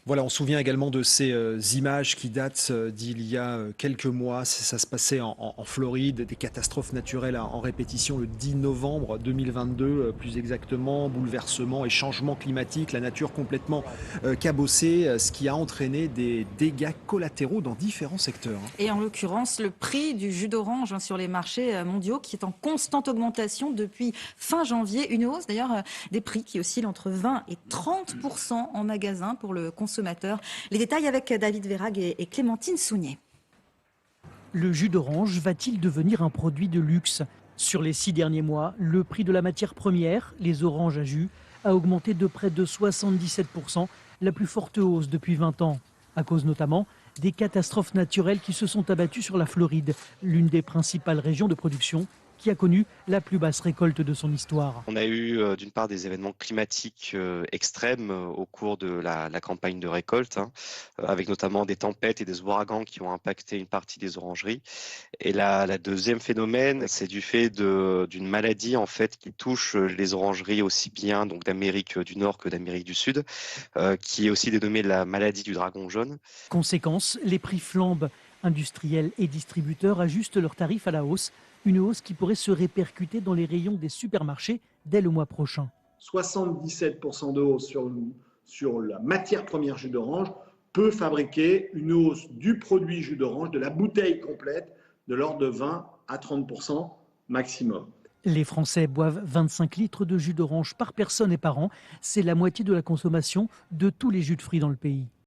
Voilà, on se souvient également de ces images qui datent d'il y a quelques mois. Ça se passait en Floride, des catastrophes naturelles en répétition le 10 novembre 2022, plus exactement, bouleversements et changements climatiques, la nature complètement cabossée, ce qui a entraîné des dégâts collatéraux dans différents secteurs, hein. Et en l'occurrence, le prix du jus d'orange sur les marchés mondiaux qui est en constante augmentation depuis fin janvier. Une hausse d'ailleurs des prix qui oscillent entre 20 et 30% en magasin pour le consommateur. Les détails avec David Verrag et Clémentine Sounier. Le jus d'orange va-t-il devenir un produit de luxe? Sur les 6 derniers mois, le prix de la matière première, les oranges à jus, a augmenté de près de 77%, la plus forte hausse depuis 20 ans, à cause notamment des catastrophes naturelles qui se sont abattues sur la Floride, l'une des principales régions de production, qui a connu la plus basse récolte de son histoire. On a eu d'une part des événements climatiques extrêmes au cours de la campagne de récolte, hein, avec notamment des tempêtes et des ouragans qui ont impacté une partie des orangeries. Et la deuxième phénomène, c'est du fait d'une maladie en fait qui touche les orangeries aussi bien donc d'Amérique du Nord que d'Amérique du Sud, qui est aussi dénommée la maladie du dragon jaune. Conséquence, les prix flambent. Industriels et distributeurs ajustent leurs tarifs à la hausse, une hausse qui pourrait se répercuter dans les rayons des supermarchés dès le mois prochain. 77% de hausse sur la matière première jus d'orange peut fabriquer une hausse du produit jus d'orange, de la bouteille complète, de l'ordre de 20 à 30% maximum. Les Français boivent 25 litres de jus d'orange par personne et par an. C'est la moitié de la consommation de tous les jus de fruits dans le pays.